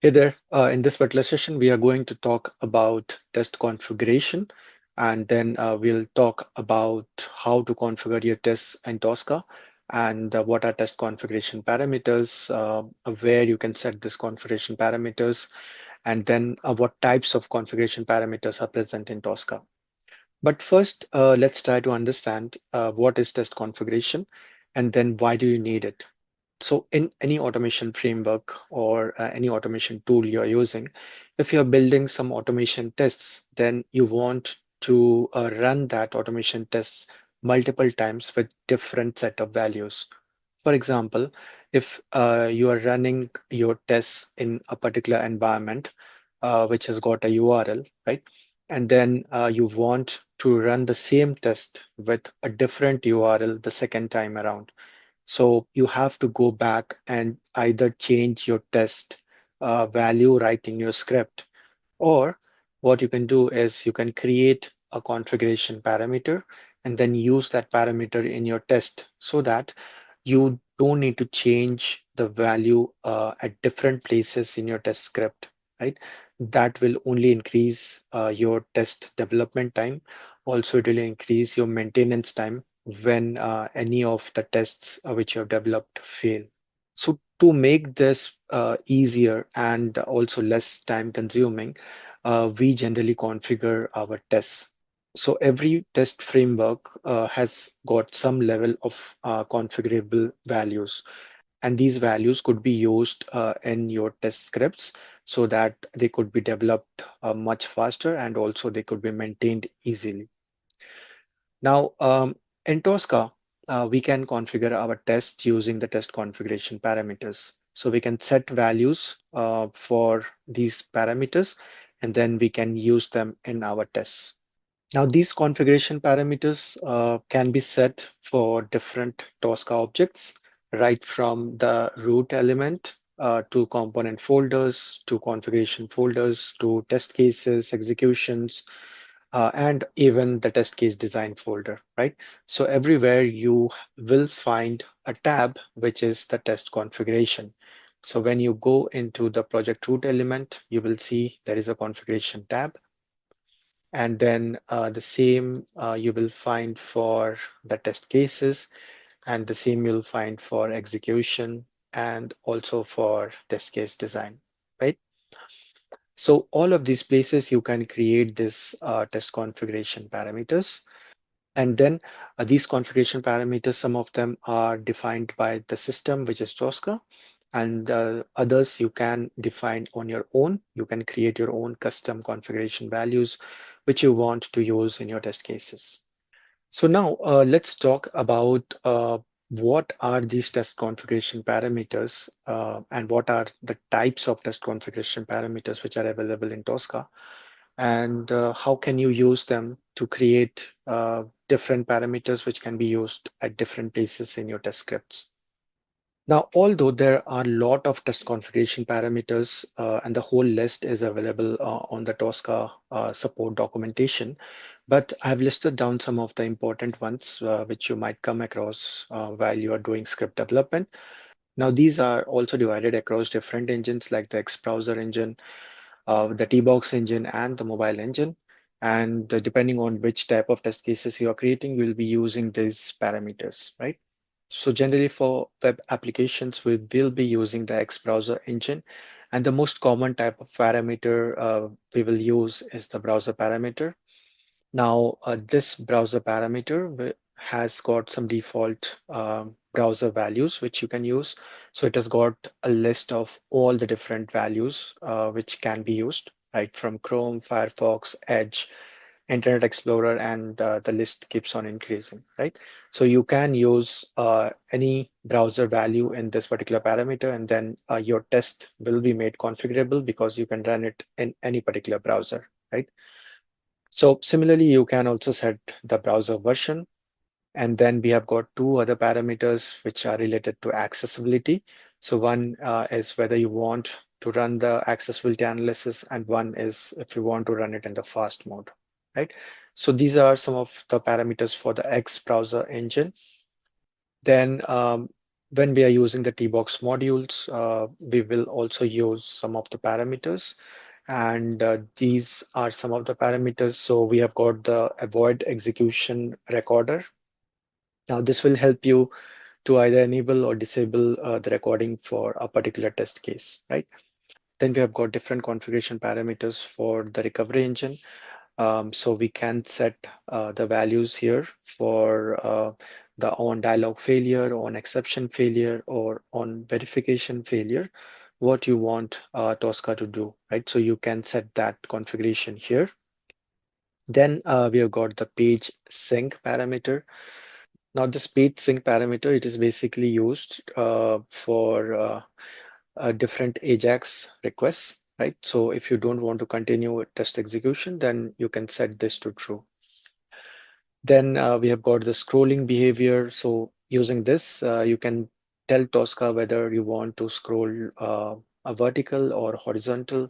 Hey there. In this particular session, we are going to talk about test configuration, and then we'll talk about how to configure your tests in Tosca and what are test configuration parameters, where you can set this configuration parameters, and then what types of configuration parameters are present in Tosca. But first, let's try to understand what is test configuration, and then why do you need it? So in any automation framework or any automation tool you're using, if you're building some automation tests, then you want to run that automation tests multiple times with different set of values. For example, if you are running your tests in a particular environment, which has got a URL, right? And then you want to run the same test with a different URL the second time around. So you have to go back and either change your test value right in your script, or what you can do is you can create a configuration parameter and then use that parameter in your test so that you don't need to change the value at different places in your test script, right? That will only increase your test development time. Also, it will increase your maintenance time when any of the tests which you have developed fail. So to make this easier and also less time consuming, we generally configure our tests. So every test framework has got some level of configurable values, and these values could be used in your test scripts so that they could be developed much faster, and also they could be maintained easily. Now, in Tosca, we can configure our tests using the test configuration parameters. So we can set values for these parameters, and then we can use them in our tests. Now, these configuration parameters can be set for different Tosca objects, right from the root element to component folders, to configuration folders, to test cases, executions, and even the test case design folder, right? So everywhere you will find a tab, which is the test configuration. So when you go into the project root element, you will see there is a configuration tab. And then the same you will find for the test cases, and the same you'll find for execution and also for test case design, right? So all of these places you can create this test configuration parameters. And then these configuration parameters, some of them are defined by the system, which is Tosca, and others you can define on your own. You can create your own custom configuration values, which you want to use in your test cases. So now let's talk about what are these test configuration parameters and what are the types of test configuration parameters which are available in Tosca, and how can you use them to create different parameters which can be used at different places in your test scripts. Now, although there are a lot of test configuration parameters and the whole list is available on the Tosca support documentation, but I've listed down some of the important ones which you might come across while you are doing script development. Now, these are also divided across different engines like the X browser engine, the T-Box engine, and the mobile engine. And depending on which type of test cases you are creating, you'll be using these parameters, right? So generally for web applications, we will be using the X browser engine. And the most common type of parameter we will use is the browser parameter. Now, this browser parameter has got some default browser values which you can use. So it has got a list of all the different values which can be used, right? From Chrome, Firefox, Edge, Internet Explorer, and the list keeps on increasing, right? So you can use any browser value in this particular parameter, and then your test will be made configurable because you can run it in any particular browser, right? So similarly, you can also set the browser version. And then we have got two other parameters which are related to accessibility. So one is whether you want to run the accessibility analysis, and one is if you want to run it in the fast mode, right? So these are some of the parameters for the X browser engine. Then when we are using the tbox modules, we will also use some of the parameters, and these are some of the parameters. So we have got the avoid execution recorder. Now this will help you to either enable or disable the recording for a particular test case, right? Then we have got different configuration parameters for the recovery engine. So we can set the values here for the on dialog failure, on exception failure, or on verification failure, what you want Tosca to do, right? So you can set that configuration here. Then we have got the page sync parameter. Now this page sync parameter, it is basically used for different AJAX requests, right? So if you don't want to continue with test execution, then you can set this to true. Then we have got the scrolling behavior. So using this, you can tell Tosca whether you want to scroll a vertical or horizontal.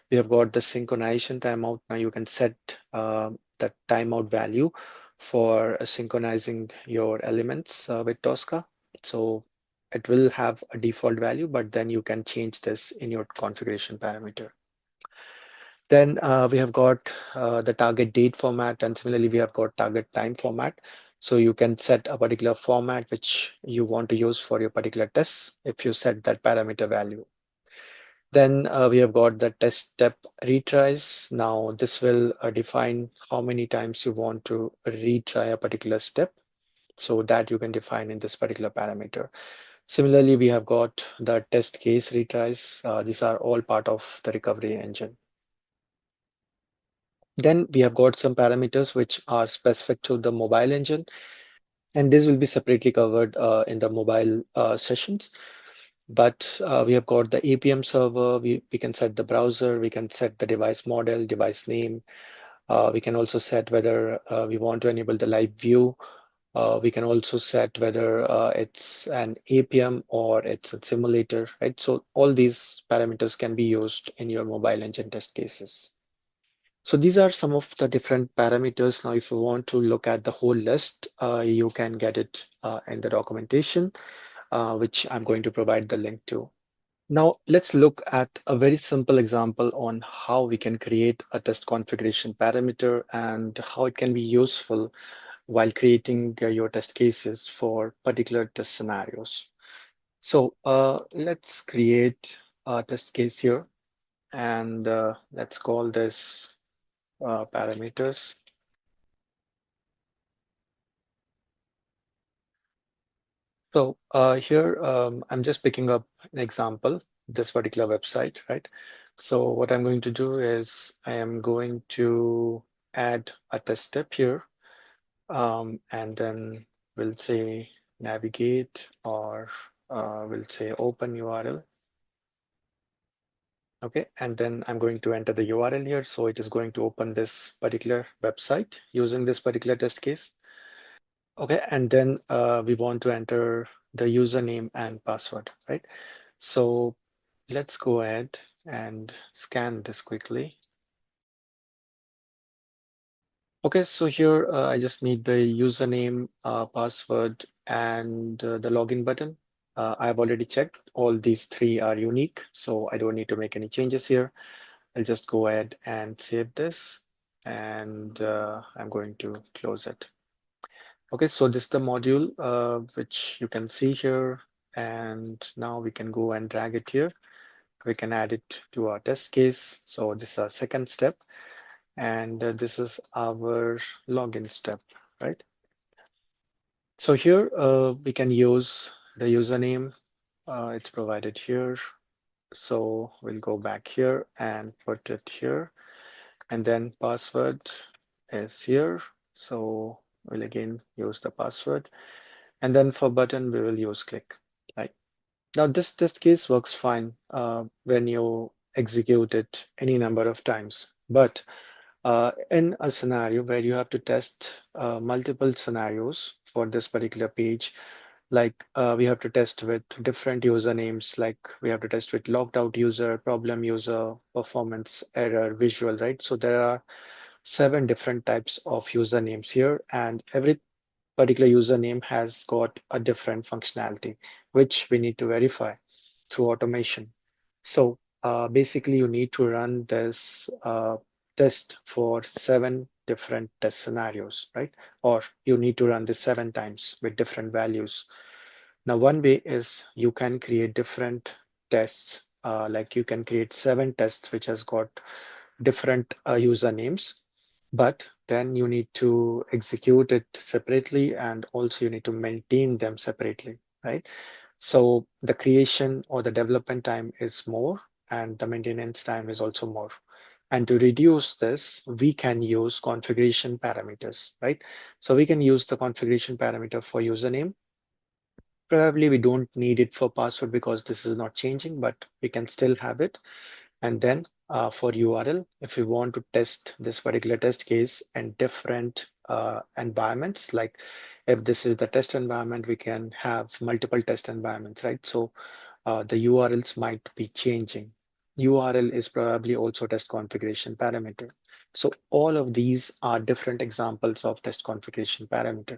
We have got the synchronization timeout. Now you can set the timeout value for synchronizing your elements with Tosca. So it will have a default value, but then you can change this in your configuration parameter. Then we have got the target date format, and similarly we have got target time format. So you can set a particular format which you want to use for your particular tests if you set that parameter value. Then we have got the test step retries. Now this will define how many times you want to retry a particular step, so that you can define in this particular parameter. Similarly, we have got the test case retries. These are all part of the recovery engine. Then we have got some parameters which are specific to the mobile engine, and this will be separately covered in the mobile sessions. But we have got the APM server, we can set the browser, we can set the device model, device name. We can also set whether we want to enable the live view. We can also set whether it's an APM or it's a simulator, right? So all these parameters can be used in your mobile engine test cases. So these are some of the different parameters. Now, if you want to look at the whole list, you can get it in the documentation, which I'm going to provide the link to. Now, let's look at a very simple example on how we can create a test configuration parameter and how it can be useful while creating your test cases for particular test scenarios. So let's create a test case here, and let's call this parameters. So here I'm just picking up an example, this particular website, right? So what I'm going to do is I am going to add a test step here, and then we'll say navigate, or we'll say open URL. Okay, and then I'm going to enter the URL here. So it is going to open this particular website using this particular test case. Okay, and then we want to enter the username and password, right? So let's go ahead and scan this quickly. Okay, so here I just need the username, password, and the login button. I've already checked all these three are unique, so I don't need to make any changes here. I'll just go ahead and save this, and I'm going to close it. Okay, so this is the module which you can see here, and now we can go and drag it here. We can add it to our test case. So this is our second step, and this is our login step, right? So here we can use the username. It's provided here. So we'll go back here and put it here. And then password is here. So we'll again use the password. And then for button, we will use click. Right. Now this test case works fine when you execute it any number of times. But in a scenario where you have to test multiple scenarios for this particular page, like we have to test with different usernames, like we have to test with logged out user, problem user, performance error, visual, right? So there are 7 different types of usernames here, and every particular username has got a different functionality, which we need to verify through automation. So basically, you need to run this test for 7 different test scenarios, right? Or you need to run this 7 times with different values. Now, one way is you can create different tests, like you can create 7 tests which has got different usernames, but then you need to execute it separately and also you need to maintain them separately, right? So the creation or the development time is more and the maintenance time is also more. And to reduce this, we can use configuration parameters, right? So we can use the configuration parameter for username. Probably we don't need it for password because this is not changing, but we can still have it. And then for URL, if we want to test this particular test case in different environments, like if this is the test environment, we can have multiple test environments, right? So the URLs might be changing. URL is probably also test configuration parameter. So all of these are different examples of test configuration parameter.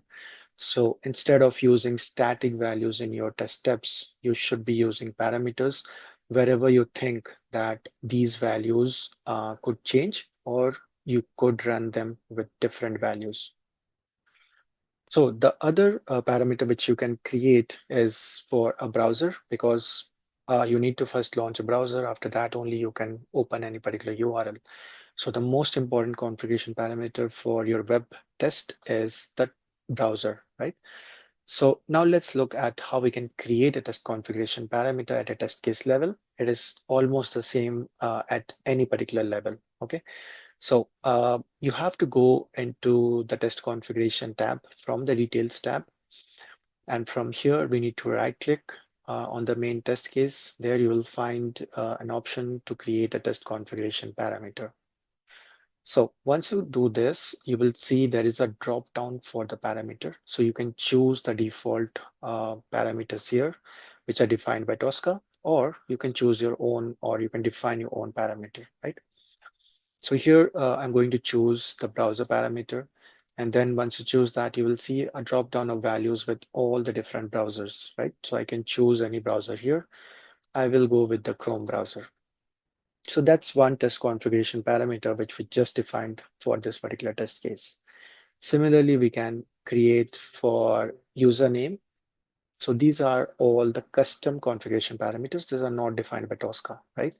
So instead of using static values in your test steps, you should be using parameters wherever you think that these values could change, or you could run them with different values. So the other parameter which you can create is for a browser, because you need to first launch a browser. After that, only you can open any particular URL. So the most important configuration parameter for your web test is the browser, right? So now let's look at how we can create a test configuration parameter at a test case level. It is almost the same at any particular level. Okay, so you have to go into the test configuration tab from the details tab. And from here, we need to right click on the main test case. There you will find an option to create a test configuration parameter. So once you do this, you will see there is a drop down for the parameter. So you can choose the default parameters here, which are defined by Tosca, or you can choose your own, or you can define your own parameter, right? So here I'm going to choose the browser parameter. And then once you choose that, you will see a drop down of values with all the different browsers, right? So I can choose any browser here. I will go with the Chrome browser. So that's one test configuration parameter which we just defined for this particular test case. Similarly, we can create for username. So these are all the custom configuration parameters. These are not defined by Tosca, right?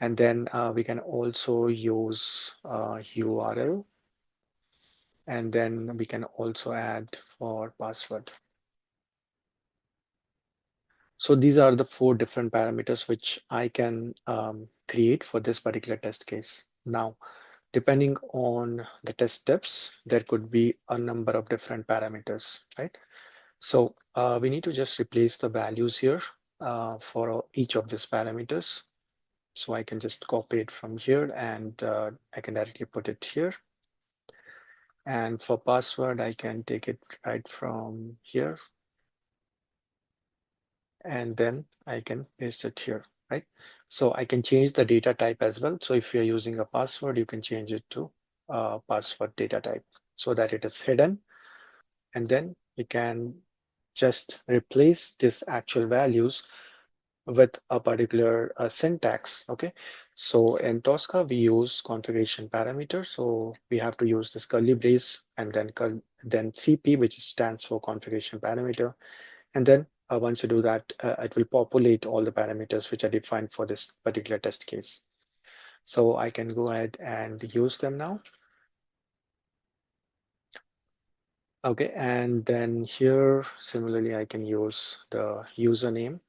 And then we can also use URL, and then we can also add for password. So these are the 4 different parameters which I can create for this particular test case. Now, depending on the test steps, there could be a number of different parameters, right? So we need to just replace the values here for each of these parameters. So I can just copy it from here and I can directly put it here. And for password, I can take it right from here and then I can paste it here, right? So I can change the data type as well. So if you're using a password, you can change it to password data type so that it is hidden. And then you can just replace this actual values with a particular syntax. Okay, so in Tosca we use configuration parameter, so we have to use this curly brace and then CP, which stands for configuration parameter. And then once you do that, it will populate all the parameters which are defined for this particular test case. So I can go ahead and use them now. Okay, and then here similarly I can use the username.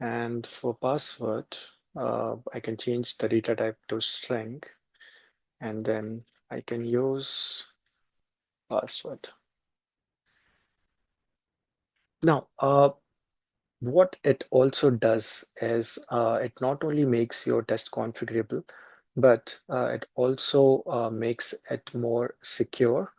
And for password, I can change the data type to string, and then I can use password. Now, what it also does is it not only makes your test configurable, but it also makes it more secure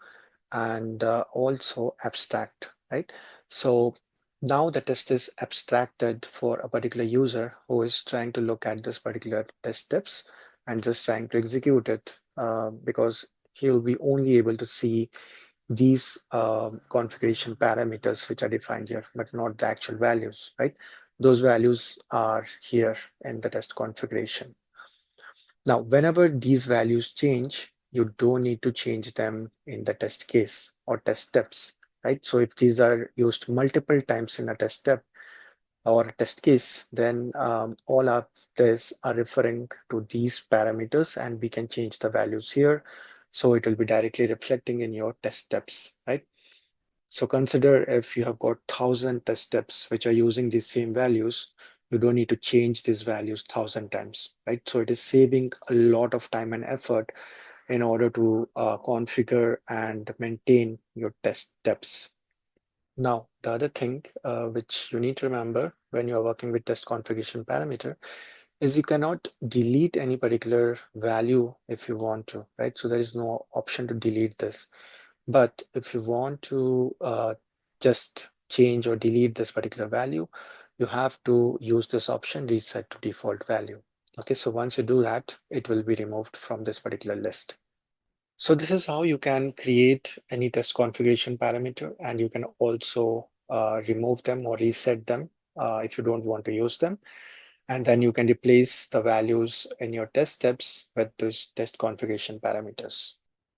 and also abstract, right? So now the test is abstracted for a particular user who is trying to look at this particular test steps, and just trying to execute it because he'll be only able to see these configuration parameters which are defined here, but not the actual values, right? Those values are here in the test configuration. Now, whenever these values change, you don't need to change them in the test case or test steps, right? So if these are used multiple times in a test step or a test case, then all of this are referring to these parameters and we can change the values here. So it will be directly reflecting in your test steps, right? So consider if you have got 1,000 test steps which are using these same values, you don't need to change these values 1,000 times, right? So it is saving a lot of time and effort in order to configure and maintain your test steps. Now, the other thing which you need to remember when you're working with test configuration parameter is you cannot delete any particular value if you want to, right? So there is no option to delete this. But if you want to just change or delete this particular value, you have to use this option reset to default value. Okay, so once you do that, it will be removed from this particular list. So this is how you can create any test configuration parameter, and you can also remove them or reset them if you don't want to use them. And then you can replace the values in your test steps with those test configuration parameters.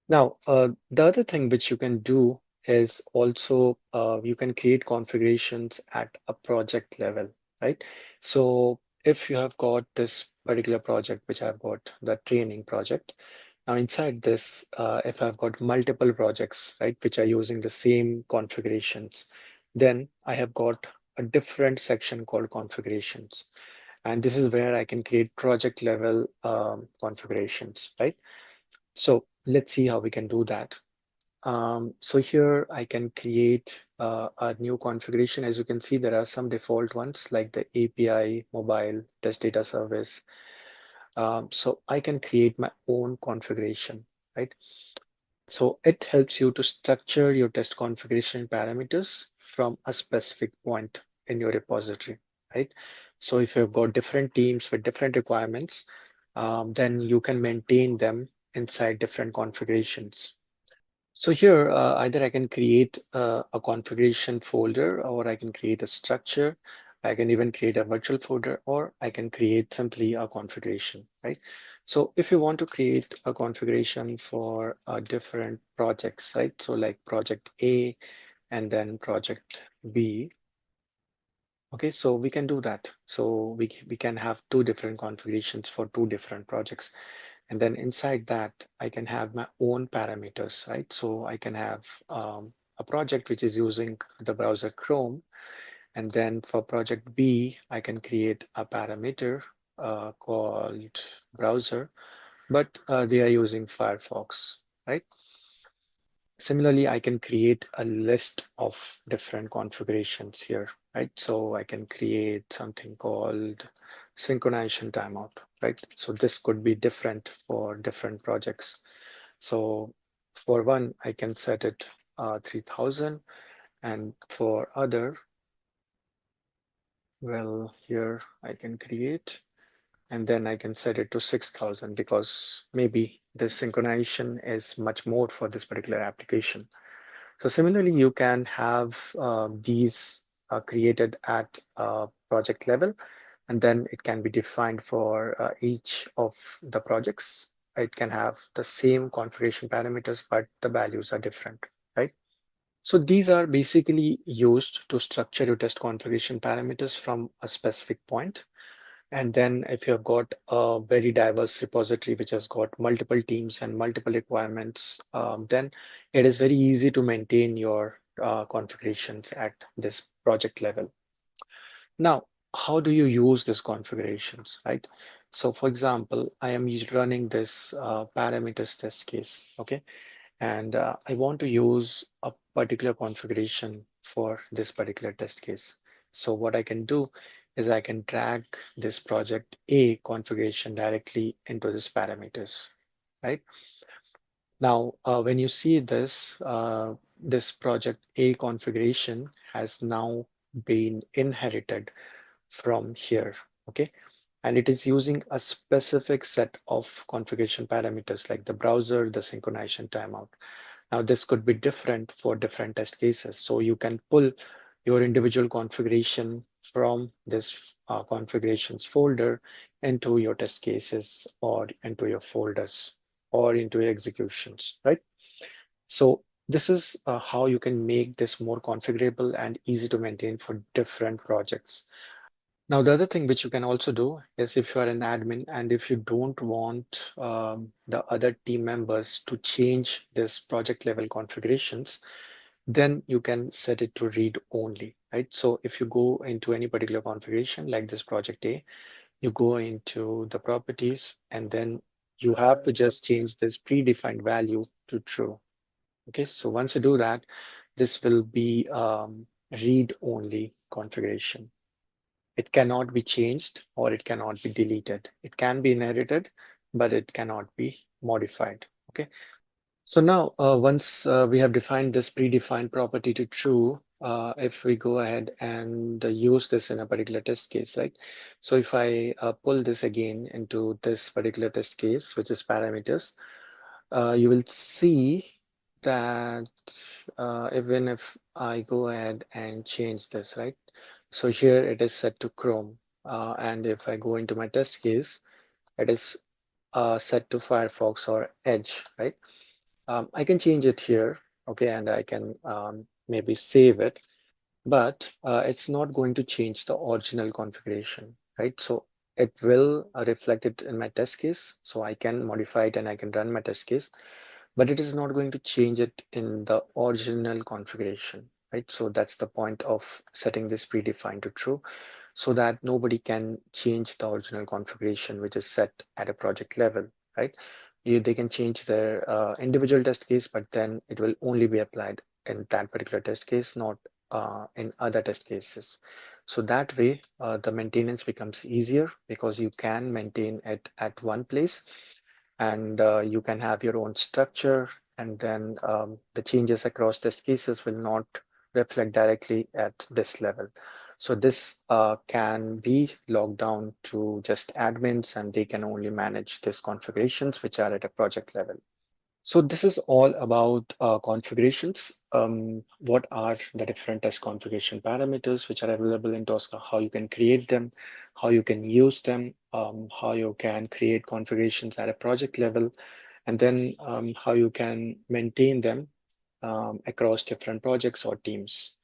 Now, the other thing which you can do is also you can create configurations at a project level, right? So if you have got this particular project, which I've got the training project, now inside this, if I've got multiple projects, right, which are using the same configurations, then I have got a different section called configurations. And this is where I can create project level configurations, right? So let's see how we can do that. So here I can create a new configuration. As you can see, there are some default ones like the API, mobile, test data service. So I can create my own configuration, right? So it helps you to structure your test configuration parameters from a specific point in your repository, right? So if you've got different teams with different requirements, then you can maintain them inside different configurations. So here, either I can create a configuration folder, or I can create a structure. I can even create a virtual folder, or I can create simply a configuration, right? So if you want to create a configuration for different projects, right? So like project A and then project B. Okay, so we can do that. So we can have two different configurations for two different projects. And then inside that, I can have my own parameters, right? So I can have a project which is using the browser Chrome. And then for project B, I can create a parameter called browser, but they are using Firefox, right? Similarly, I can create a list of different configurations here, right? So I can create something called synchronization timeout, right? So this could be different for different projects. So for one, I can set it 3000, and for other, well, here I can create, and then I can set it to 6000 because maybe the synchronization is much more for this particular application. So similarly, you can have these created at project level, and then it can be defined for each of the projects. It can have the same configuration parameters, but the values are different, right? So these are basically used to structure your test configuration parameters from a specific point. And then if you've got a very diverse repository, which has got multiple teams and multiple requirements, then it is very easy to maintain your configurations at this project level. Now, how do you use these configurations, right? So for example, I am running this parameters test case, okay? And I want to use a particular configuration for this particular test case. So what I can do is I can drag this project A configuration directly into this parameters, right? Now, when you see this, this project A configuration has now been inherited from here, okay? and it is using a specific set of configuration parameters like the browser, the synchronization timeout. Now, this could be different for different test cases. So you can pull your individual configuration from this configurations folder into your test cases or into your folders or into your executions, right? So this is how you can make this more configurable and easy to maintain for different projects. Now, the other thing which you can also do is if you are an admin and if you don't want the other team members to change this project level configurations, then you can set it to read only, right? So if you go into any particular configuration like this project A, you go into the properties and then you have to just change this predefined value to true. Okay, so once you do that, this will be read only configuration. It cannot be changed or it cannot be deleted. It can be inherited, but it cannot be modified. Okay. So now, once we have defined this predefined property to true, if we go ahead and use this in a particular test case, right? So if I pull this again into this particular test case, which is parameters, you will see that even if I go ahead and change this, right? So here it is set to Chrome. And if I go into my test case, it is set to Firefox or Edge, right? I can change it here, okay, and I can maybe save it, but it's not going to change the original configuration, right? So it will reflect it in my test case, so I can modify it and I can run my test case, but it is not going to change it in the original configuration, right? So that's the point of setting this predefined to true, so that nobody can change the original configuration, which is set at a project level, right? They can change their individual test case, but then it will only be applied in that particular test case, not in other test cases. So that way, the maintenance becomes easier because you can maintain it at one place and you can have your own structure, and then the changes across test cases will not reflect directly at this level. So this can be logged down to just admins and they can only manage these configurations which are at a project level. So this is all about configurations. What are the different test configuration parameters which are available in Tosca, how you can create them, how you can use them, how you can create configurations at a project level, and then how you can maintain them across different projects or teams.